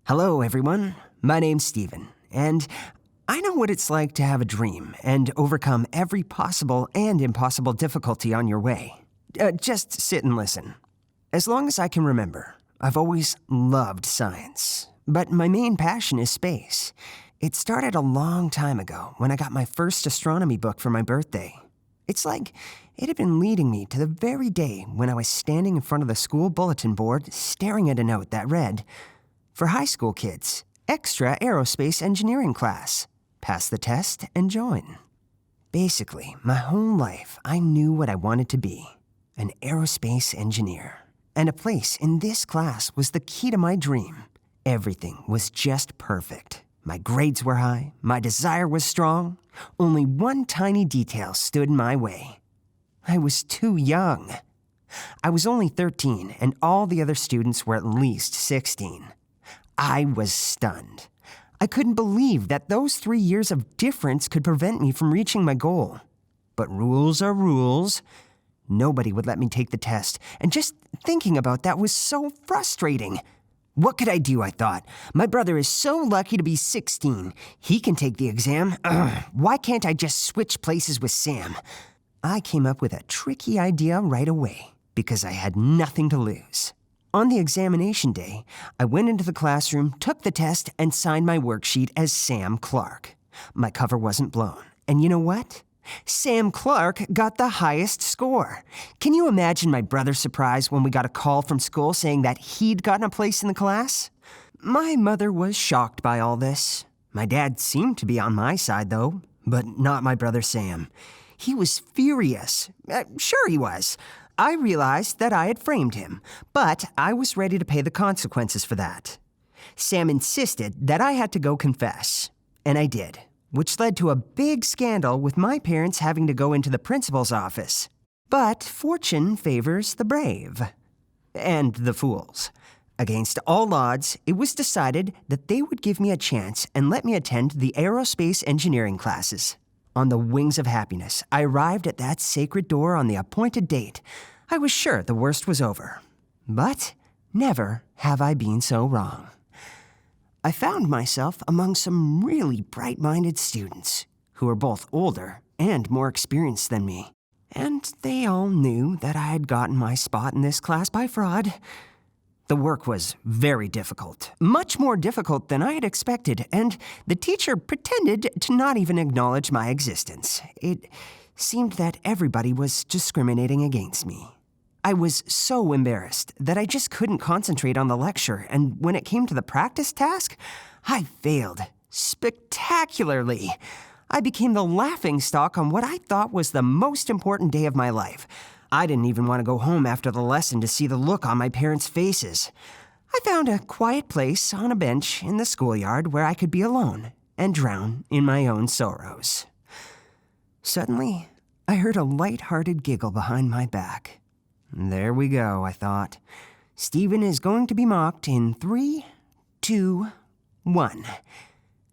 Hello, everyone. My name's Steven, and I know what it's like to have a dream and overcome every possible and impossible difficulty on your way. Just sit and listen. As long as I can remember, I've always loved science, but my main passion is space. It started a long time ago when I got my first astronomy book for my birthday. It's like it had been leading me to the very day when I was standing in front of the school bulletin board staring at a note that read, "For high school kids, extra aerospace engineering class. Pass the test and join." Basically, my whole life, I knew what I wanted to be, an aerospace engineer. And a place in this class was the key to my dream. Everything was just perfect. My grades were high, my desire was strong. Only one tiny detail stood in my way. I was too young. I was only 13, and all the other students were at least 16. I was stunned. I couldn't believe that those 3 years of difference could prevent me from reaching my goal. But rules are rules. Nobody would let me take the test, and just thinking about that was so frustrating. What could I do, I thought? My brother is so lucky to be 16. He can take the exam. Why can't I just switch places with Sam? I came up with a tricky idea right away, because I had nothing to lose. On the examination day, I went into the classroom, took the test, and signed my worksheet as Sam Clark. My cover wasn't blown. And you know what? Sam Clark got the highest score. Can you imagine my brother's surprise when we got a call from school saying that he'd gotten a place in the class? My mother was shocked by all this. My dad seemed to be on my side, though, but not my brother Sam. He was furious. Sure he was. I realized that I had framed him, but I was ready to pay the consequences for that. Sam insisted that I had to go confess, and I did, which led to a big scandal with my parents having to go into the principal's office. But fortune favors the brave. And the fools. Against all odds, it was decided that they would give me a chance and let me attend the aerospace engineering classes. On the wings of happiness, I arrived at that sacred door on the appointed date. I was sure the worst was over. But never have I been so wrong. I found myself among some really bright-minded students who were both older and more experienced than me. And they all knew that I had gotten my spot in this class by fraud. The work was very difficult, much more difficult than I had expected, and the teacher pretended to not even acknowledge my existence. It seemed that everybody was discriminating against me. I was so embarrassed that I just couldn't concentrate on the lecture, and when it came to the practice task, I failed spectacularly. I became the laughingstock on what I thought was the most important day of my life. I didn't even want to go home after the lesson to see the look on my parents' faces. I found a quiet place on a bench in the schoolyard where I could be alone and drown in my own sorrows. Suddenly, I heard a light-hearted giggle behind my back. There we go, I thought. Steven is going to be mocked in 3, 2, 1.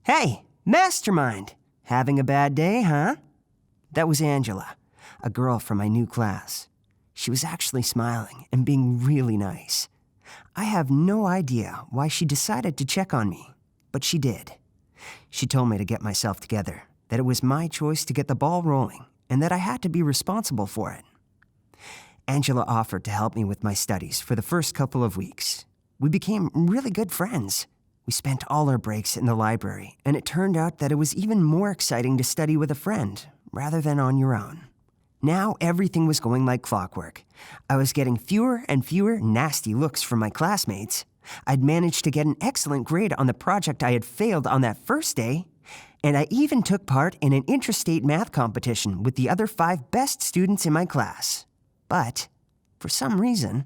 Hey, mastermind! Having a bad day, huh? That was Angela, a girl from my new class. She was actually smiling and being really nice. I have no idea why she decided to check on me, but she did. She told me to get myself together, that it was my choice to get the ball rolling, and that I had to be responsible for it. Angela offered to help me with my studies for the first couple of weeks. We became really good friends. We spent all our breaks in the library, and it turned out that it was even more exciting to study with a friend rather than on your own. Now everything was going like clockwork. I was getting fewer and fewer nasty looks from my classmates. I'd managed to get an excellent grade on the project I had failed on that first day, and I even took part in an interstate math competition with the other 5 best students in my class. But, for some reason,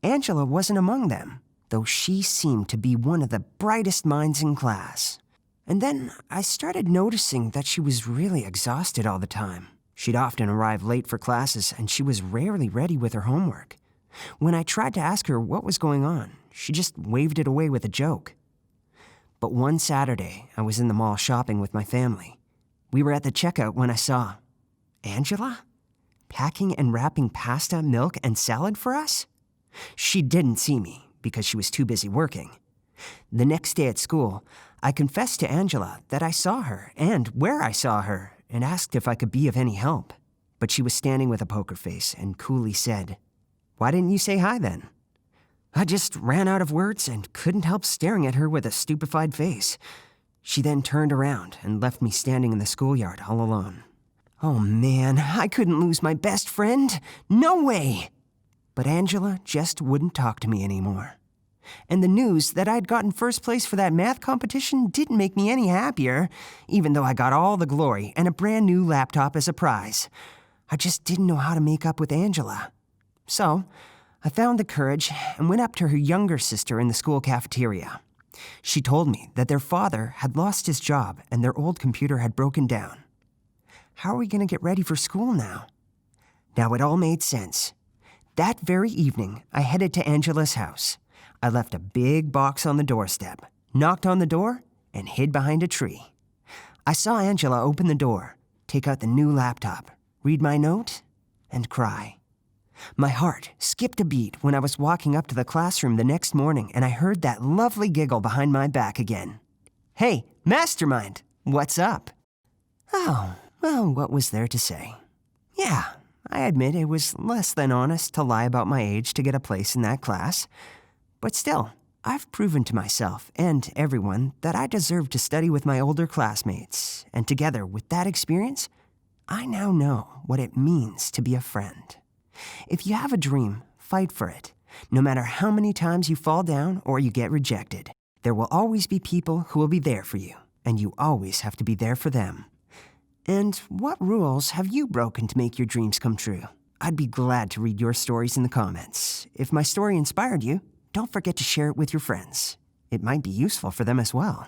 Angela wasn't among them, though she seemed to be one of the brightest minds in class. And then I started noticing that she was really exhausted all the time. She'd often arrive late for classes, and she was rarely ready with her homework. When I tried to ask her what was going on, she just waved it away with a joke. But one Saturday, I was in the mall shopping with my family. We were at the checkout when I saw Angela packing and wrapping pasta, milk, and salad for us. She didn't see me because she was too busy working. The next day at school, I confessed to Angela that I saw her and where I saw her and asked if I could be of any help. But she was standing with a poker face and coolly said, "Why didn't you say hi then?" I just ran out of words and couldn't help staring at her with a stupefied face. She then turned around and left me standing in the schoolyard all alone. Oh man, I couldn't lose my best friend. No way! But Angela just wouldn't talk to me anymore. And the news that I'd gotten first place for that math competition didn't make me any happier, even though I got all the glory and a brand new laptop as a prize. I just didn't know how to make up with Angela. So, I found the courage and went up to her younger sister in the school cafeteria. She told me that their father had lost his job and their old computer had broken down. How are we going to get ready for school now? Now it all made sense. That very evening, I headed to Angela's house. I left a big box on the doorstep, knocked on the door, and hid behind a tree. I saw Angela open the door, take out the new laptop, read my note, and cry. My heart skipped a beat when I was walking up to the classroom the next morning and I heard that lovely giggle behind my back again. "Hey, Mastermind, what's up?" Oh, well, what was there to say? Yeah, I admit it was less than honest to lie about my age to get a place in that class. But still, I've proven to myself and everyone that I deserve to study with my older classmates, and together with that experience, I now know what it means to be a friend. If you have a dream, fight for it. No matter how many times you fall down or you get rejected, there will always be people who will be there for you, and you always have to be there for them. And what rules have you broken to make your dreams come true? I'd be glad to read your stories in the comments. If my story inspired you, don't forget to share it with your friends. It might be useful for them as well.